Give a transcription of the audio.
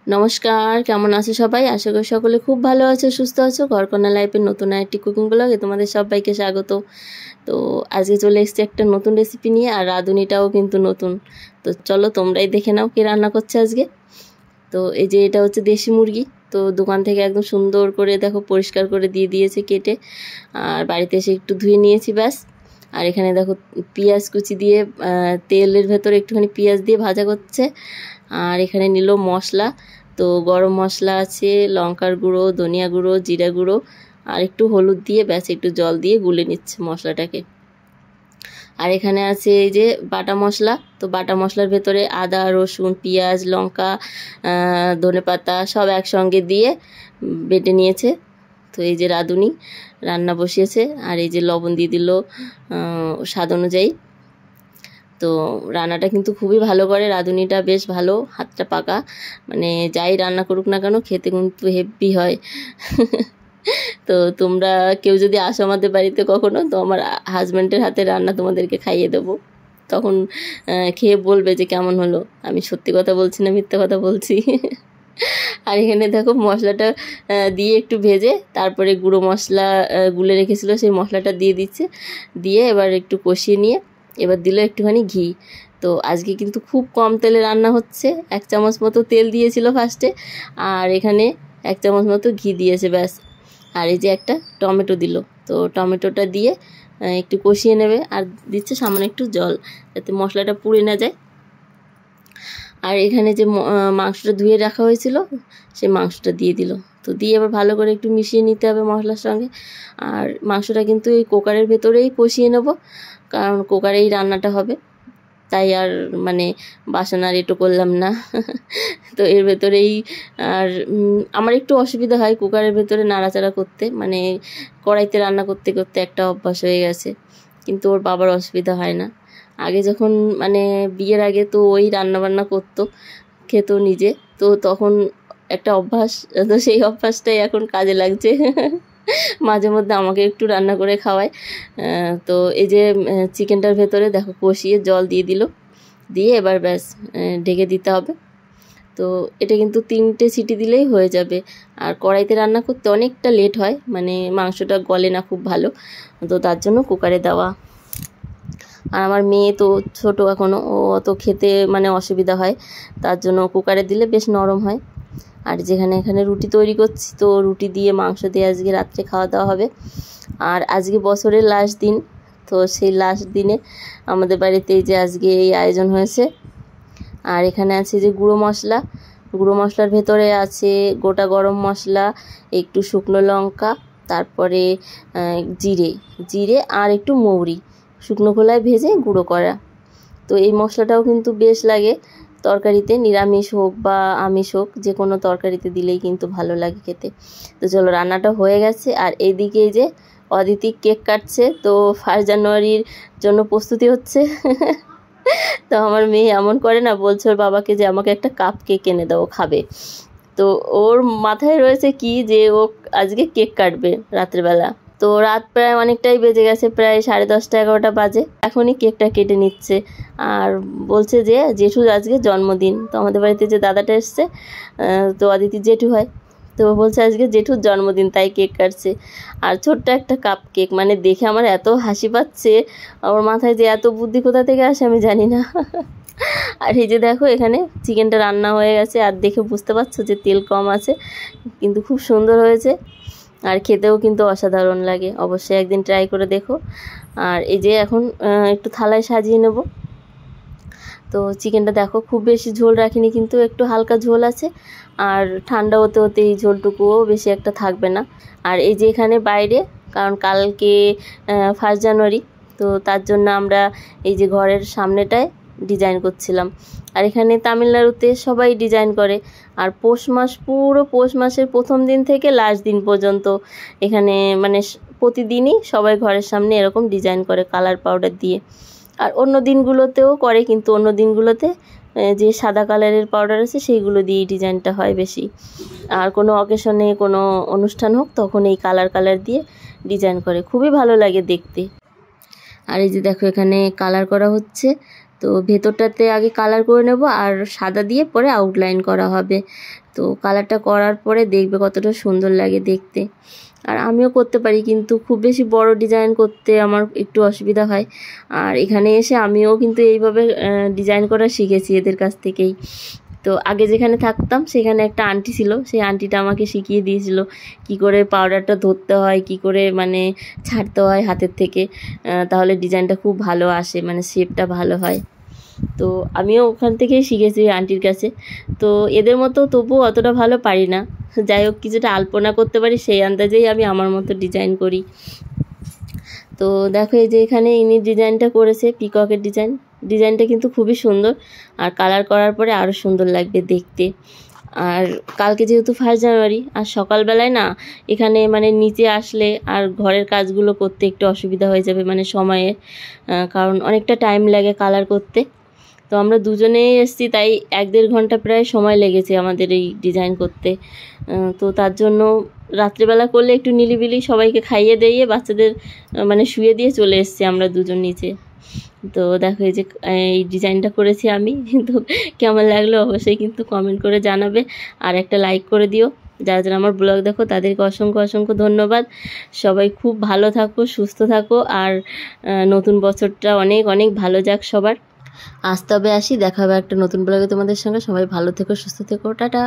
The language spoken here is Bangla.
নমস্কার, কেমন আছো সবাই? আশা করি সকলে খুব ভালো আছো, সুস্থ আছো। ঘরকন্যা লাইফের নতুন আরেকটি কুকিং ব্লগে তোমাদের সবাইকে স্বাগত। তো আজকে চলে এসেছি একটা নতুন রেসিপি নিয়ে, আর রাঁধুনিটাও কিন্তু নতুন। তো চলো তোমরাই দেখে নাও কে রান্না করছে আজকে। তো এই যে এটা হচ্ছে দেশি মুরগি। তো দোকান থেকে একদম সুন্দর করে দেখো পরিষ্কার করে দিয়ে দিয়েছে কেটে, আর বাড়িতে এসে একটু ধুয়ে নিয়েছি ব্যাস। আর এখানে দেখো পেঁয়াজ কুচি দিয়ে তেলের ভেতরে একটুখানি পেঁয়াজ দিয়ে ভাজা করছে। আর এখানে নিল মশলা, তো গরম মশলা আছে, লঙ্কার গুঁড়ো, ধনিয়া গুঁড়ো, জিরা গুঁড়ো আর একটু হলুদ দিয়ে ব্যাস একটু জল দিয়ে গুলে নিচ্ছে মশলাটাকে। আর এখানে আছে এই যে বাটা মশলা। তো বাটা মশলার ভেতরে আদা, রসুন, পেঁয়াজ, লঙ্কা, ধনেপাতা সব একসঙ্গে দিয়ে বেটে নিয়েছে। তো এই যে রাঁধুনি রান্না বসিয়েছে, আর এই যে লবণ দিয়ে দিল স্বাদ অনুযায়ী। তো রান্নাটা কিন্তু খুবই ভালো করে, রাঁধুনিটা বেশ ভালো, হাতটা পাকা, মানে যাই রান্না করুক না কেন খেতে কিন্তু হেভি হয়। তো তোমরা কেউ যদি আসো আমাদের বাড়িতে কখনো, তো আমার হাজব্যান্ডের হাতে রান্না তোমাদেরকে খাইয়ে দেবো, তখন খেয়ে বলবে যে কেমন হলো। আমি সত্যি কথা বলছি না, মিথ্যে কথা বলছি। আর এখানে দেখো মশলাটা দিয়ে একটু ভেজে তারপরে গুঁড়ো মশলা গুলে রেখেছিলো সেই মশলাটা দিয়ে দিচ্ছে, দিয়ে এবার একটু কষিয়ে নিয়ে এবার দিল একটুখানি ঘি। তো আজকে কিন্তু খুব কম তেলে রান্না হচ্ছে, 1 চামচ মতো তেল দিয়েছিল ফার্স্টে, আর এখানে 1 চামচ মতো ঘি দিয়েছে ব্যাস। আর এই যে একটা টমেটো দিল, তো টমেটোটা দিয়ে একটু কষিয়ে নেবে, আর দিচ্ছে সামান্য একটু জল যাতে মশলাটা পুড়ে না যায়। আর এখানে যে মাংসটা ধুয়ে রাখা হয়েছিল সেই মাংসটা দিয়ে দিল। তো দিয়ে এবার ভালো করে একটু মিশিয়ে নিতে হবে মশলার সঙ্গে। আর মাংসটা কিন্তু এই কুকারের ভেতরেই কষিয়ে নেব, কারণ কুকারেই রান্নাটা হবে, তাই আর মানে বাসন আর এটো করলাম না। তো এর ভেতরেই। আর আমার একটু অসুবিধা হয় কুকারের ভেতরে নাড়াচাড়া করতে, মানে কড়াইতে রান্না করতে করতে একটা অভ্যাস হয়ে গেছে, কিন্তু ওর বাবার অসুবিধা হয় না। আগে যখন মানে বিয়ের আগে তো ওই রান্নাবান্না করতো, খেত নিজে, তো তখন একটা অভ্যাস, তো সেই অভ্যাসটাই এখন কাজে লাগছে। মাঝে মধ্যে আমাকে একটু রান্না করে খাওয়ায়। তো এই যে চিকেনটার ভেতরে দেখো কষিয়ে জল দিয়ে দিল, দিয়ে এবার ব্যাস ঢেকে দিতে হবে। তো এটা কিন্তু 3টে সিটি দিলেই হয়ে যাবে। আর কড়াইতে রান্না করতে অনেকটা লেট হয়, মানে মাংসটা গলে না খুব ভালো, তো তার জন্য কুকারে দেওয়া। আর আমার মেয়ে তো ছোট এখনও, ও অত খেতে মানে অসুবিধা হয়, তার জন্য কুকারে দিলে বেশ নরম হয়। আর এখানে রুটি তৈরি করছি, তো রুটি দিয়ে মাংস দিয়ে আজকে রাত্রে খাওয়া দাওয়া হবে। আর আজকে বছরের লাস্ট দিন, তো সেই লাস্ট দিনে আমাদের বাড়িতে যে আজকে এই আয়োজন হয়েছে। আর এখানে আছে যে গুঁড়ো মশলার ভেতরে আছে গোটা গরম মশলা, একটু শুকনো লঙ্কা, তারপরে জিরে আর একটু মৌরি শুকনো খোলায় ভেজে গুঁড়ো করা। তো এই মশলাটাও কিন্তু বেশ লাগে তরকারিতে, নিরামিষ হোক বা আমিষ হোক, যে কোনো তরকারিতে দিলেই কিন্তু ভালো লাগে খেতে। তো চলো রান্নাটা হয়ে গেছে। আর এইদিকে যে অদিতি কেক কাটছে, তো 1 জানুয়ারির জন্য প্রস্তুতি হচ্ছে। তো আমার মেয়ে এমন করে না, বলছে ওর বাবাকে যে আমাকে একটা কাপ কেক এনে দাও, খাবে। তো ওর মাথায় রয়েছে কি যে ও আজকে কেক কাটবে রাত্রেবেলা। তো রাত প্রায় অনেকটাই বেজে গেছে, প্রায় 10:30 11টা বাজে, এখনই কেকটা কেটে নিচ্ছে। আর বলছে যে জেঠুর আজকে জন্মদিন। তো আমাদের বাড়িতে যে দাদাটা এসছে, তো অদিতির জেঠু হয়, তো বলছে আজকে জেঠুর জন্মদিন, তাই কেক কাটছে। আর ছোট্ট একটা কাপ কেক, মানে দেখে আমার এত হাসি পাচ্ছে, ওর মাথায় যে এত বুদ্ধি কোথা থেকে আসে আমি জানি না। আর এই যে দেখো এখানে চিকেনটা রান্না হয়ে গেছে, আর দেখে বুঝতে পারছো যে তেল কম আছে, কিন্তু খুব সুন্দর হয়েছে, আর খেতেও কিন্তু অসাধারণ লাগে। অবশ্যই একদিন ট্রাই করে দেখো। আর এই যে এখন একটু থালায় সাজিয়ে নেব। তো চিকেনটা দেখো খুব বেশি ঝোল রাখিনি, কিন্তু একটু হালকা ঝোল আছে, আর ঠান্ডা হতে হতে এই ঝোলটুকুও বেশি একটা থাকবে না। আর এই যে এখানে বাইরে, কারণ কালকে 1 জানুয়ারি, তো তার জন্য আমরা এই যে ঘরের সামনেটায় ডিজাইন করছিলাম। আর এখানে তামিলনাড়ুতে সবাই ডিজাইন করে, আর পুরো পৌষ মাসের প্রথম দিন থেকে লাস্ট দিন পর্যন্ত এখানে মানে প্রতিদিনই সবাই ঘরের সামনে এরকম ডিজাইন করে কালার পাউডার দিয়ে। আর অন্য দিনগুলোতেও করে, কিন্তু অন্য দিনগুলোতে যে সাদা কালারের পাউডার আছে সেইগুলো দিয়েই ডিজাইনটা হয় বেশি। আর কোনো অকেশনে কোনো অনুষ্ঠান হোক তখন এই কালার দিয়ে ডিজাইন করে, খুবই ভালো লাগে দেখতে। আর এই যে দেখো এখানে কালার করা হচ্ছে, তো ভেতরটাতে আগে কালার করে নেব আর সাদা দিয়ে পরে আউটলাইন করা হবে। তো কালারটা করার পরে দেখবে কতটা সুন্দর লাগে দেখতে। আর আমিও করতে পারি, কিন্তু খুব বেশি বড় ডিজাইন করতে আমার একটু অসুবিধা হয়। আর এখানে এসে আমিও কিন্তু এইভাবে ডিজাইন করা শিখেছি এদের কাছ থেকেই। তো আগে যেখানে থাকতাম সেখানে একটা আন্টি ছিল, সেই আন্টিটা আমাকে শিখিয়ে দিয়েছিল কি করে পাউডারটা ধরতে হয়, কি করে মানে ছাড়তে হয় হাতের থেকে, তাহলে ডিজাইনটা খুব ভালো আসে, মানে শেপটা ভালো হয়। তো আমিও ওখান থেকেই শিখেছি আন্টির কাছে। তো এদের মতো তবুও অতটা ভালো পারি না, যাই হোক কিছুটা আলপনা করতে পারি, সেই আন্দাজেই আমি আমার মতো ডিজাইন করি। তো দেখো এই যে এখানে ইনি ডিজাইনটা করেছে, পিককের ডিজাইনটা কিন্তু খুবই সুন্দর, আর কালার করার পরে আরও সুন্দর লাগবে দেখতে। আর কালকে যেহেতু 1 জানুয়ারি, আর সকালবেলায় না এখানে মানে নিচে আসলে আর ঘরের কাজগুলো করতে একটু অসুবিধা হয়ে যাবে, মানে সময়ের, কারণ অনেকটা টাইম লাগে কালার করতে। তো আমরা দুজনেই এসেছি, তাই 1-1.5 ঘন্টা প্রায় সময় লেগেছে আমাদের এই ডিজাইন করতে। তো তার জন্য রাত্রিবেলা করলে একটু নিলিবিলি সবাইকে খাইয়ে দিয়ে বাচ্চাদের মানে শুয়ে দিয়ে চলে এসেছি আমরা দুজন নিচে। তো দেখো এই যে এই ডিজাইনটা করেছি আমি, কিন্তু কেমন লাগলো অবশ্যই কিন্তু কমেন্ট করে জানাবে, আর একটা লাইক করে দিও। যারা যারা আমার ব্লগ দেখো তাদেরকে অসংখ্য অসংখ্য ধন্যবাদ। সবাই খুব ভালো থাকো, সুস্থ থাকো, আর নতুন বছরটা অনেক অনেক ভালো যাক সবার। আজ তবে আসি, দেখা হবে একটা নতুন ব্লগে তোমাদের সঙ্গে। সবাই ভালো থেকো, সুস্থ থেকো, টাটা।